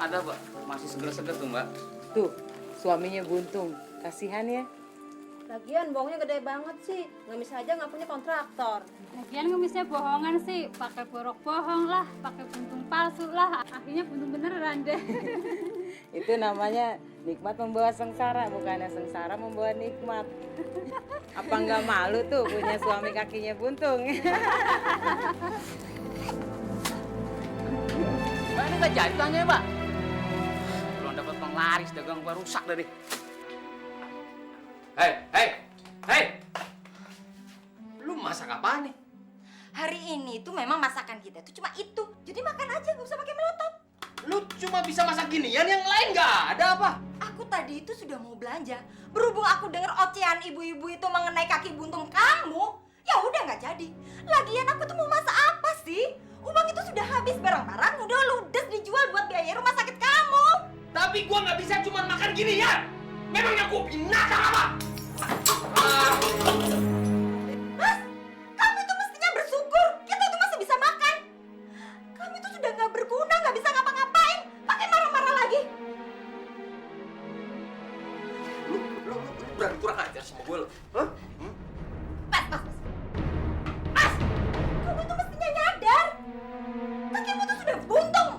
ada, Mbak. Masih seger-seger tuh, Mbak. Tuh, suaminya buntung. Kasihan ya. Lagian bohongnya gede banget sih. Ngemis aja nggak punya kontraktor. Lagian ngemisnya bohongan sih, pakai borok bohong lah, pakai buntung palsu lah, akhirnya buntung beneran deh. Itu namanya nikmat membawa sengsara, bukannya sengsara membawa nikmat. Apa nggak malu tuh punya suami kakinya buntung? Mbak, ini nggak jadi tanya ya, Mbak? Belum dapat penglaris, dagang gua rusak tadi. Hei! Lu masak apa nih? Hari ini tuh memang masakan kita tuh cuma itu. Jadi makan aja, gak usah pakai melotot. Lu cuma bisa masak ginian, yang lain nggak ada apa? Aku tadi itu sudah mau belanja. Berhubung aku dengar ocehan ibu-ibu itu mengenai kaki buntung kamu, ya udah nggak jadi. Lagian aku tuh mau masak apa sih? Uang itu sudah habis, barang-barang udah ludes dijual buat biaya rumah sakit kamu. Tapi gua nggak bisa cuma makan ginian. Memangnya gua binatang apa? Mas, kamu itu mestinya bersyukur. Kita tuh masih bisa makan. Kamu itu sudah nggak berguna, nggak bisa ngapa-ngapain. Pakai marah-marah lagi. Lu berani kurang ajar sama gua lo? Hah? Mas. Mas, kamu itu mestinya nyadar. Kakimu tuh sudah buntung.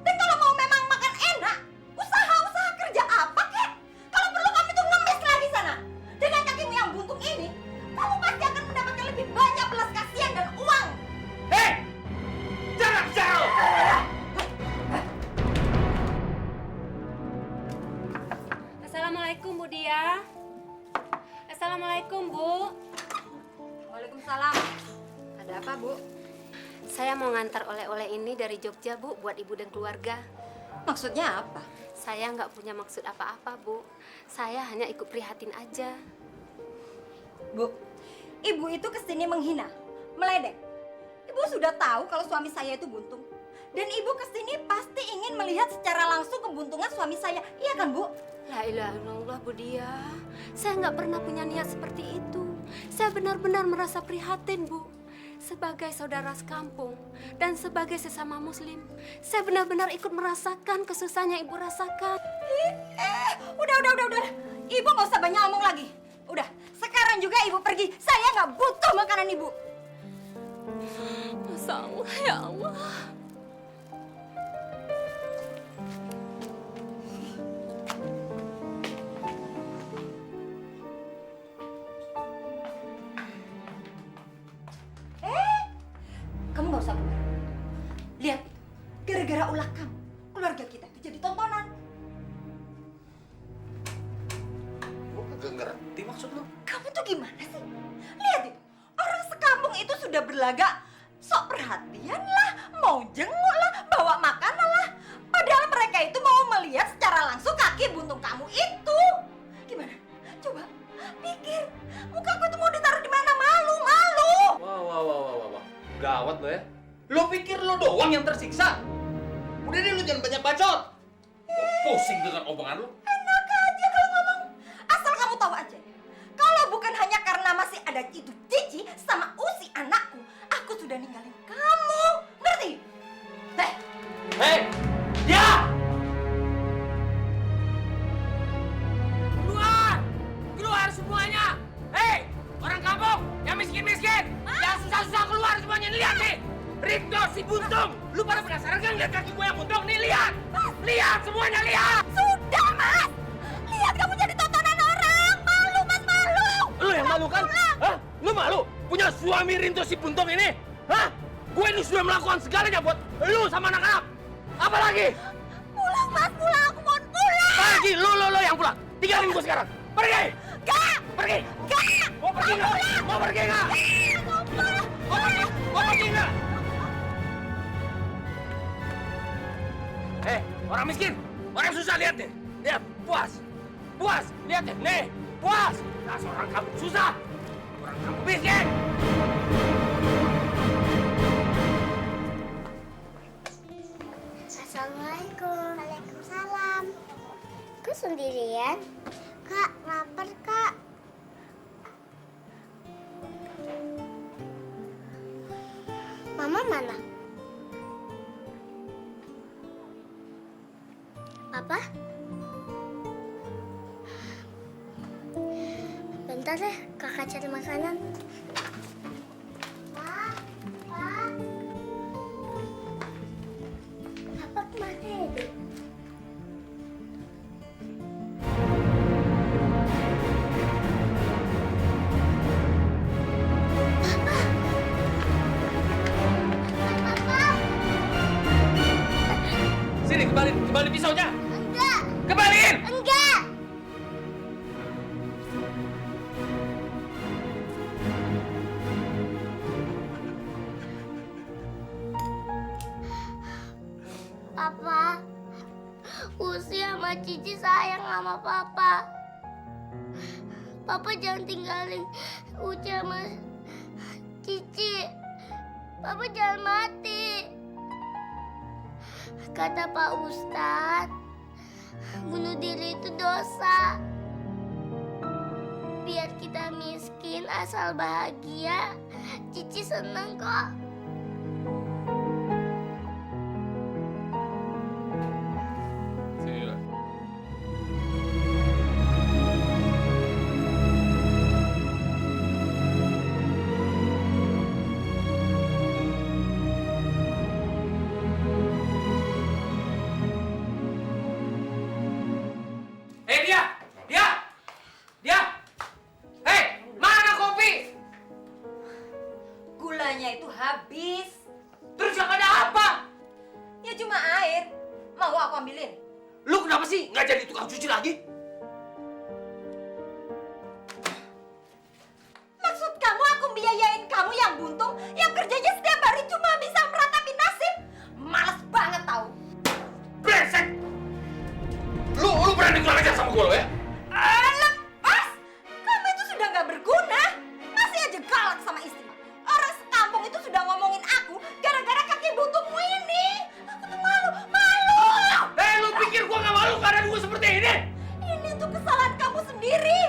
Dan kalau mau memang makan enak, usaha kerja apa kek? Kalau perlu kamu tuh ngemis lagi sana. Dengan kakimu yang buntung ini, kamu pasti akan mendapatkan lebih banyak belas kasihan dan uang. Hei! Jangan bicara lo! Assalamualaikum Bu Dia. Assalamualaikum Bu. Waalaikumsalam. Ada apa, Bu? Saya mau ngantar oleh-oleh ini dari Jogja, Bu, buat Ibu dan keluarga. Maksudnya apa? Saya nggak punya maksud apa-apa, Bu. Saya hanya ikut prihatin aja. Bu, ibu itu kesini menghina, meledek. Ibu sudah tahu kalau suami saya itu buntung. Dan ibu kesini pasti ingin melihat secara langsung kebuntungan suami saya. Iya kan, Bu? La ilaha illallah, Bu Dia. Saya nggak pernah punya niat seperti itu. Saya benar-benar merasa prihatin, Bu. Sebagai saudara sekampung dan sebagai sesama muslim, saya benar-benar ikut merasakan kesusahan yang ibu rasakan. Udah. Ibu nggak usah banyak ngomong lagi. Udah, sekarang juga ibu pergi. Saya nggak butuh makanan ibu. Masya Allah, ya Allah. Kamu nggak usah keluar. Lihat, gara-gara ulah kamu, keluarga kita itu jadi tontonan. Gua kagak ngerti maksud lu. Kamu tuh gimana sih? Lihat itu, orang sekampung itu sudah berlagak sok perhatian lah, mau jenguk lah, bawa makanan lah. Padahal mereka itu mau melihat secara langsung kaki buntung kamu itu. Gimana? Coba pikir, muka aku tuh mau ditaruh di mana? Malu. Wah. Gawat lo ya. Lo pikir lo doang yang tersiksa? Udah deh, lu jangan banyak bacot. Gua pusing dengan omongan lo. Enak aja kalau ngomong. Asal kamu tahu aja. Kalau bukan hanya karena masih ada itu Cici sama Usi anakku, aku sudah ninggalin kamu. Ngerti? Hei! Ya! Keluar semuanya! Hei! Orang kampung yang miskin-miskin! Yang susah-susah keluar semuanya! Lihat nih! Rinto si buntung! Lu pada penasaran kan lihat kaki gue yang buntung? Nih lihat! Lihat semuanya, lihat! Sudah, Mas. Lihat kamu jadi tontonan orang. Malu, Mas, malu. Lu yang malu kan? Hah? Lu malu? Punya suami Rinto si buntung ini? Hah? Gue ini sudah melakukan segalanya buat lu sama anak-anak! Apa lagi? Pulang, Mas, pulang. Aku mau pulang. Pergi! Lu yang pulang! Tinggalin gue sekarang! Pergi! Gak. Pergi! Gak. Mau pergi nggak? Mau pergi nggak? Mau pergi nggak? Orang miskin, orang susah, lihat deh. Lihat, puas, lihat deh, nih, puas. Nah, seorang kamu susah, orang kamu miskin. Assalamualaikum. Waalaikumsalam. Kok sendirian? Kak, lapar, Kak. Mama mana? cari makanan. Pak, Pak. Papa kemana itu? Sini, kembali pisaunya. Enggak, Kembaliin. enggak. Papa, Usi sama Cici sayang sama Papa. Papa jangan tinggalin Uci sama Cici. Papa jangan mati. Kata Pak Ustadz, bunuh diri itu dosa. Biar kita miskin asal bahagia, Cici seneng kok. Dia. Hei, mana kopi? Gulanya itu habis. Terus yang ada apa? Ya cuma air. Mau aku ambilin? Lu kenapa sih nggak jadi tukang cuci lagi? Maksud kamu aku biayain kamu yang buntung, yang kerjanya setiap hari cuma bisa meratapi nasib? Males banget tau. Brengsek! Lu berani kurang ajar sama gue lo ya? Lepas! Kamu itu sudah nggak berguna. Masih aja galak sama istri. Orang sekampung itu sudah ngomongin aku gara-gara kaki butuhmu ini. Aku tuh malu. Lu pikir gue nggak malu karena gue seperti ini? Ini tuh kesalahan kamu sendiri.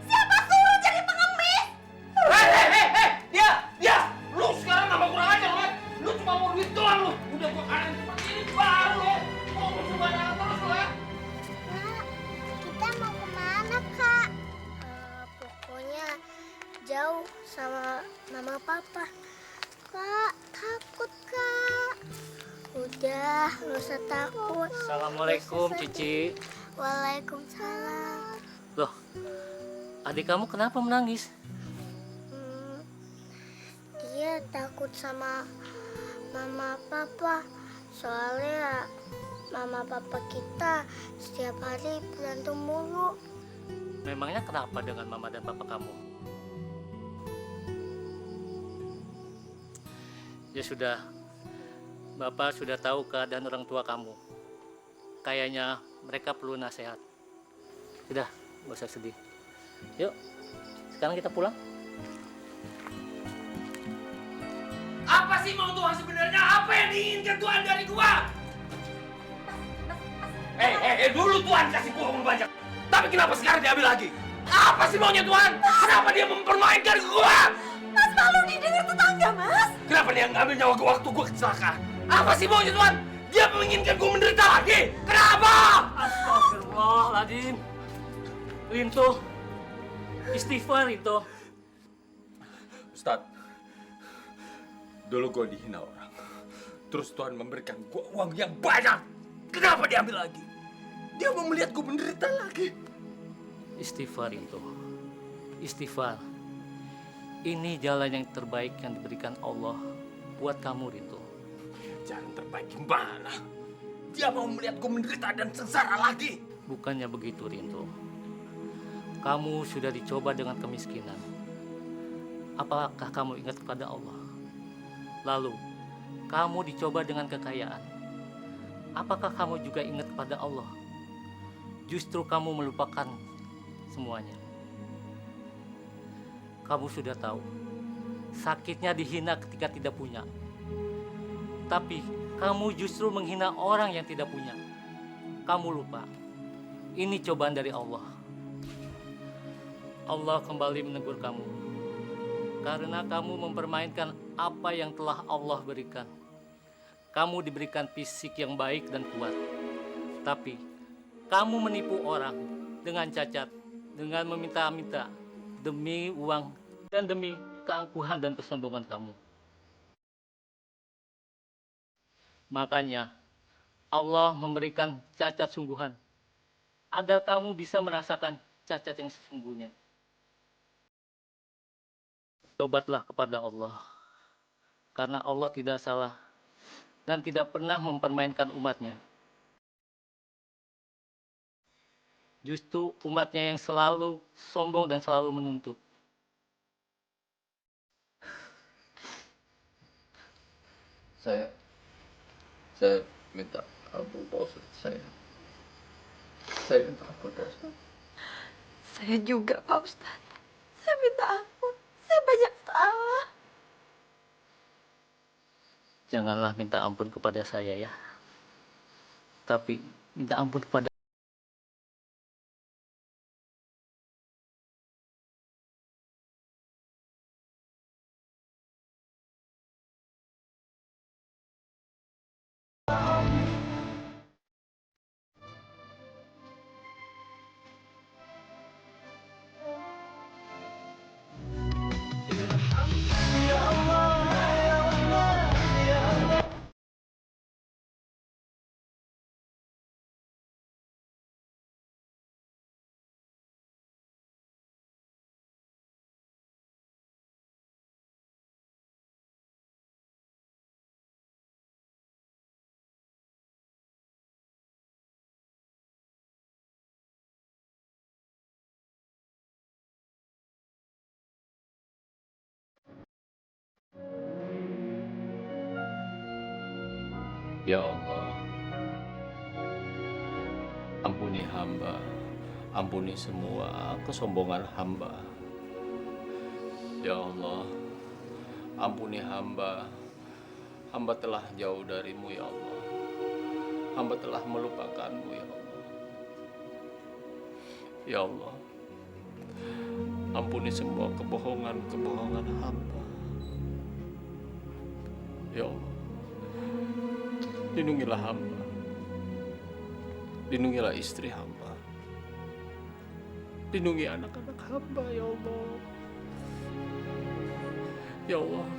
Siapa suruh jadi pengemis? Dia! Lu sekarang nambah kurang ajar lo ya? Lu cuma mau duit doang lu. Udah gue kanan seperti ini baru lo ya. Ngomong sembarangan terus lo ya. Kak, kita mau kemana, Kak? Pokoknya jauh sama mama papa. Kak, takut, Kak. Udah, nggak usah takut. Assalamualaikum, Cici. Waalaikumsalam. Loh, adik kamu kenapa menangis? Dia takut sama mama papa. Soalnya mama papa kita setiap hari berantem mulu. Memangnya kenapa dengan mama dan papa kamu? Ya sudah, Bapak sudah tahu keadaan orang tua kamu. Kayaknya mereka perlu nasihat. Sudah, gak usah sedih. Yuk, sekarang kita pulang. Apa sih mau Tuhan sebenarnya? Apa yang diinginkan Tuhan dari gua? Dulu Tuhan kasih gua uang banyak. Tapi kenapa sekarang diambil lagi? Apa sih maunya Tuhan? Kenapa dia mempermainkan gua? Mas malu didengar tetangga, Mas. Kenapa dia ngambil nyawa gua waktu gua kecelakaan? Apa sih maunya Tuhan? Dia menginginkan gua menderita lagi. Kenapa? Astagfirullahaladzim. Rinto, istighfar Rinto. Ustadz, dulu gue dihina orang. Terus Tuhan memberikan gue uang yang banyak. Kenapa diambil lagi? Dia mau melihat gue menderita lagi. Istighfar Rinto. Istighfar. Ini jalan yang terbaik yang diberikan Allah buat kamu Rinto. Jalan terbaik gimana? Dia mau melihat gue menderita dan sengsara lagi. Bukannya begitu Rinto. Kamu sudah dicoba dengan kemiskinan. Apakah kamu ingat kepada Allah? Lalu, kamu dicoba dengan kekayaan. Apakah kamu juga ingat kepada Allah? Justru kamu melupakan semuanya. Kamu sudah tahu, sakitnya dihina ketika tidak punya. Tapi, kamu justru menghina orang yang tidak punya. Kamu lupa, ini cobaan dari Allah. Allah kembali menegur kamu karena kamu mempermainkan apa yang telah Allah berikan. Kamu diberikan fisik yang baik dan kuat, tapi kamu menipu orang dengan cacat, dengan meminta-minta demi uang dan demi keangkuhan dan kesombongan kamu. Makanya Allah memberikan cacat sungguhan agar kamu bisa merasakan cacat yang sesungguhnya. Tobatlah kepada Allah, karena Allah tidak salah dan tidak pernah mempermainkan umatnya. Justru umatnya yang selalu sombong dan selalu menuntut. Saya minta ampun Pak Ustadz. Saya minta ampun Pak Ustadz. Saya juga Pak Ustadz. Saya minta ampun. Saya banyak salah. Janganlah minta ampun kepada saya ya. Tapi minta ampun kepada Ya Allah, ampuni hamba, ampuni semua kesombongan hamba. Ya Allah, ampuni hamba, hamba telah jauh darimu ya Allah. Hamba telah melupakanmu ya Allah. Ya Allah, ampuni semua kebohongan-kebohongan hamba. Ya Allah, lindungilah hamba, lindungilah istri hamba, lindungi anak-anak hamba ya Allah. Ya Allah,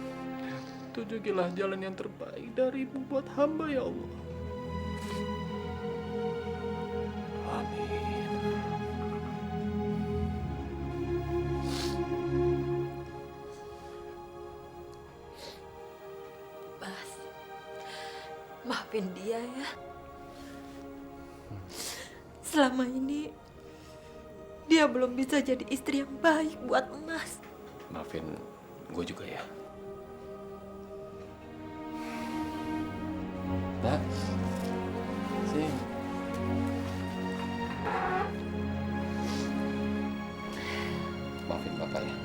tunjukilah jalan yang terbaik darimu buat hamba ya Allah. Amin. Mas, maafin dia ya. Selama ini dia belum bisa jadi istri yang baik buat Mas. Maafin gue juga ya. Nak, sini. Maafin Bapak ya.